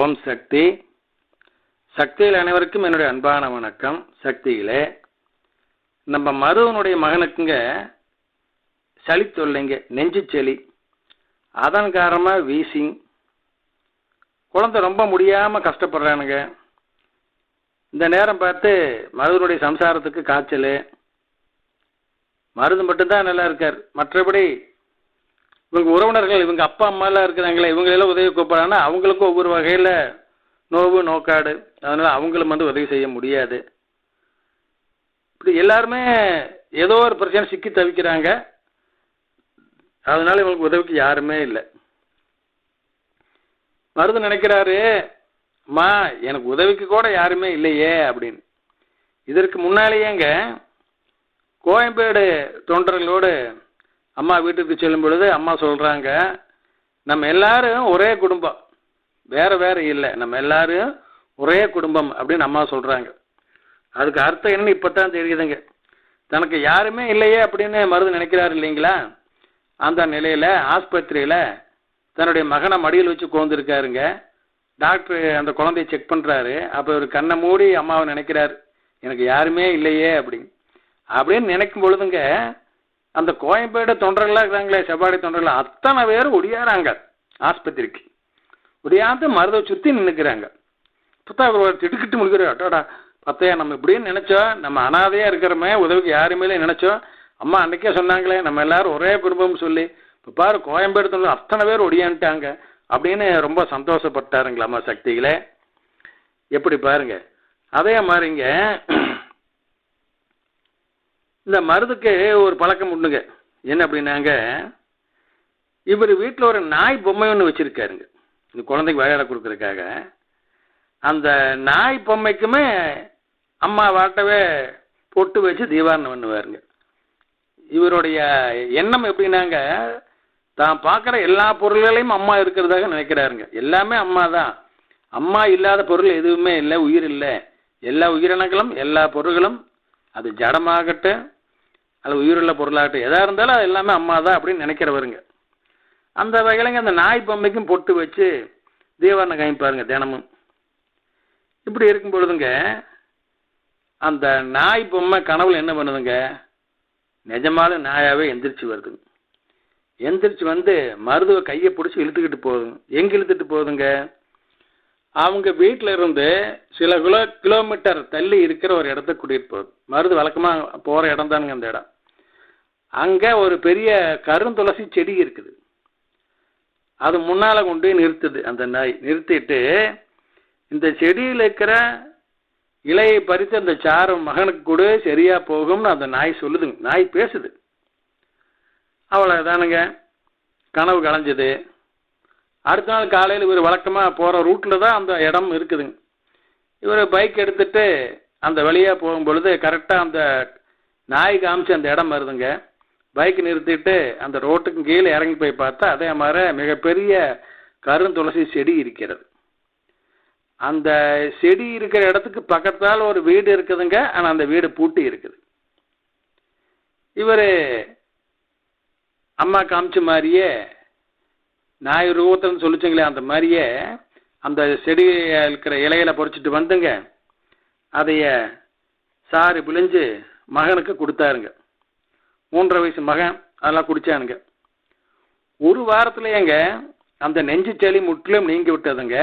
ஓம் சக்தி. சக்தியில் அனைவருக்கும் என்னுடைய அன்பான வணக்கம். சக்தியிலே நம்ம மருவனுடைய மகனுக்குங்க சளி தொல்லைங்க, நெஞ்சு சளி. அதன் காரணமாக வீசிங், குழந்தை ரொம்ப முடியாமல் கஷ்டப்படுறானுங்க. இந்த நேரம் பார்த்து மருவனுடைய சம்சாரத்துக்கு காய்ச்சல். மருது மட்டும்தான் நல்லா இருக்கார். மற்றபடி இவங்க உறவினர்கள், இவங்க அப்பா அம்மாலாம் இருக்கிறாங்களே, இவங்களெல்லாம் உதவி கூப்பிட்றாங்கன்னா அவங்களுக்கும் ஒவ்வொரு வகையில் நோவு நோக்காடு. அதனால் அவங்களும் உதவி செய்ய முடியாது. இப்படி எல்லாருமே ஏதோ ஒரு பிரச்சனை சிக்கி தவிக்கிறாங்க. அதனால இவங்களுக்கு உதவிக்கு யாருமே இல்லை. மருது நினைக்கிறாரு, அம்மா எனக்கு உதவிக்கு கூட யாருமே இல்லையே அப்படின்னு. இதற்கு முன்னாலேயேங்க கோயம்பேடு தொண்டர்களோடு அம்மா வீட்டுக்கு செல்லும் பொழுது அம்மா சொல்கிறாங்க, நம்ம எல்லாரும் ஒரே குடும்பம், வேறு வேறு இல்லை, நம்ம எல்லாரும் ஒரே குடும்பம் அப்படின்னு அம்மா சொல்கிறாங்க. அதுக்கு அர்த்தம் என்னன்னு இப்போ தான் தெரியுதுங்க. தனக்கு யாருமே இல்லையே அப்படின்னு மருது நினைக்கிறாரு இல்லைங்களா. அந்த நிலையில் ஆஸ்பத்திரியில் தன்னுடைய மகனை மடியில் வச்சு கோந்துருக்காருங்க. டாக்டர் அந்த குழந்தைய செக் பண்ணுறாரு. அப்போ ஒரு கண்ணை மூடி அம்மாவை நினைக்கிறாரு, எனக்கு யாருமே இல்லையே அப்படின்னு நினைக்கும் பொழுதுங்க அந்த கோயம்பேடு தொண்டர்களாக இருக்கிறாங்களே, செவ்வாடி தொண்டர்கள் அத்தனை பேரும் ஒடியாராங்க ஆஸ்பத்திரிக்கு. ஒடியாந்து மருதை சுற்றி நின்றுக்கிறாங்க. பார்த்தா அவர் திடுக்கிட்டு முடிக்கிறார். அட்டோடா பத்தையா, நம்ம இப்படின்னு நினச்சோம், நம்ம அனாதையாக இருக்கிறோமே, உதவிக்கு யாருமே நினச்சோம். அம்மா அன்றைக்கே சொன்னாங்களே நம்ம எல்லாரும் ஒரே குடும்பம்னு சொல்லி, இப்போ பாரு கோயம்பேடு தொண்டர்கள் அத்தனை பேர் ஒடியான்ட்டாங்க அப்படின்னு ரொம்ப சந்தோஷப்பட்டாருங்களா அம்மா சக்திகளே. எப்படி பாருங்க. அதே மாதிரிங்க இந்த மருதுக்கு ஒரு பழக்கம் உண்டுங்க. என்ன அப்படின்னாங்க, இவர் வீட்டில் ஒரு நாய் பொம்மை ஒன்று வச்சுருக்காருங்க, இந்த குழந்தைக்கு விளையாட கொடுக்குறதுக்காக. அந்த நாய் பொம்மைக்குமே அம்மா வாட்டவே பொட்டு வச்சு தீபாரணம் பண்ணுவாருங்க. இவருடைய எண்ணம் எப்படின்னாங்க, தான் பார்க்குற எல்லா பொருள்களையும் அம்மா இருக்கிறதாக நினைக்கிறாருங்க. எல்லாமே அம்மா தான். அம்மா இல்லாத பொருள் எதுவுமே இல்லை, உயிர் இல்லை. எல்லா உயிரினங்களும் எல்லா பொருள்களும், அது ஜடமாகட்டும் அது உயிருள்ள பொருளாகட்டும், எதாக இருந்தாலும் அது எல்லாமே அம்மா தான் அப்படின்னு நினைக்கிறவருங்க. அந்த வகையிலங்க அந்த நாய் பொம்மைக்கும் பொட்டு வச்சு தீபாரணம் காமிப்பாருங்க தினமும். இப்படி இருக்கும் பொழுதுங்க அந்த நாய் பொம்மை கனவுல என்ன பண்ணுதுங்க, நிஜமாலும் நாயாவே எந்திரிச்சு வருதுங்க. எந்திரிச்சு வந்து மருதுவை கையை பிடிச்சி இழுத்துக்கிட்டு போகுதுங்க. எங்கே இழுத்துட்டு போகுதுங்க, அவங்க வீட்டில் இருந்து சில கிலோமீட்டர் தள்ளி இருக்கிற ஒரு இடத்த கூட்டிகிட்டு போகுது. மருது வழக்கமாக போகிற இடம் தானுங்க அந்த இடம். அங்கே ஒரு பெரிய கருந்துளசி செடி இருக்குது. அது முன்னால் கொண்டு நிறுத்துது அந்த நாய். நிறுத்திட்டு இந்த செடியில் இருக்கிற இலையை பறித்து அந்த சாரம் மகனுக்கு கூட சரியாக போகும்னு அந்த நாய் சொல்லுதுங்க. நாய் பேசுது. அவ்வளோதானுங்க, கனவு கலைஞ்சது. அடுத்த நாள் காலையில் இவர் வழக்கமாக போகிற ரூட்டில் தான் அந்த இடம் இருக்குதுங்க. இவர் பைக் எடுத்துகிட்டு அந்த வழியாக போகும்பொழுது கரெக்டாக அந்த நாய் காமிச்சு அந்த இடம் வருதுங்க. பைக் நிறுத்திட்டு அந்த ரோட்டுக்கு கீழே இறங்கி போய் பார்த்தா அதே மாதிரி மிகப்பெரிய கருந்துளசி செடி இருக்கிறது. அந்த செடி இருக்கிற இடத்துக்கு பக்கத்தால் ஒரு வீடு இருக்குதுங்க. ஆனால் அந்த வீடு பூட்டி இருக்குது. இவர் அம்மா காமிச்ச மாதிரியே நாய் ரூபத்துன்னு சொல்லிச்சுங்களே, அந்த மாதிரியே அந்த செடி இருக்கிற இலையில பொறிச்சிட்டு வந்துங்க அதைய சாறு பிழிஞ்சு மகனுக்கு கொடுத்தாருங்க. 3.5 வயசு மகன் அதெல்லாம் குடித்தானுங்க. ஒரு வாரத்துலேயேங்க அந்த நெஞ்சு சளி முற்றிலும் நீங்கி விட்டதுங்க.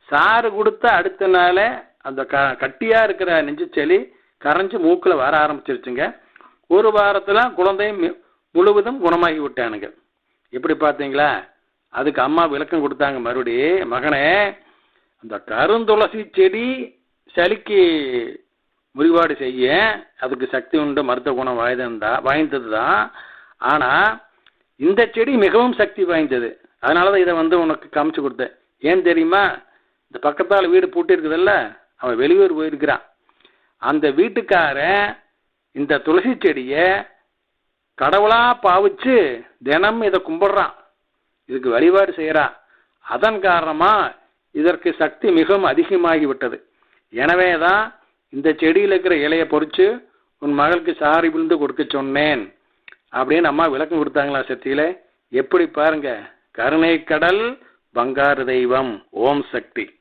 சாறு கொடுத்த அடுத்த நாள் அந்த கட்டியாக இருக்கிற நெஞ்சு சளி கரைஞ்சி மூக்கில் வர ஆரம்பிச்சிருச்சுங்க. ஒரு வாரத்தில் குழந்தையும் முழுவதும் குணமாகி விட்டானுங்க. எப்படி பார்த்தீங்களா. அதுக்கு அம்மா விளக்கம் கொடுத்தாங்க, மறுபடி மகனே, அந்த கருந்துளசி செடி சளிக்கு முறிவாடு செய்ய அதுக்கு சக்தி உண்டு, மருத்துவ குணம் வாய்ந்தது தான். ஆனால் இந்த செடி மிகவும் சக்தி வாய்ந்தது. அதனால தான் இதை உனக்கு காமிச்சு கொடுத்தேன். ஏன் தெரியுமா, இந்த பக்கத்தால் வீடு பூட்டி இருக்குதுல்ல, அவன் வெளியூர் போயிருக்கிறான். அந்த வீட்டுக்காரன் இந்த துளசி செடியை கடவுளாக பாவிச்சு தினம் இதை கும்பிட்றான், இதுக்கு வழிபாடு செய்கிறான். அதன் காரணமாக இதற்கு சக்தி மிகவும் அதிகமாகிவிட்டது. எனவே தான் இந்த செடியில் இருக்கிற இலையை பொறிச்சு உன் மகளுக்கு சாரி விழுந்து கொடுக்க சொன்னேன் அப்படின்னு அம்மா விளக்கம் கொடுத்தாங்களா சக்தியில. எப்படி பாருங்க, கருணை கடல் பங்காரு தெய்வம், ஓம் சக்தி.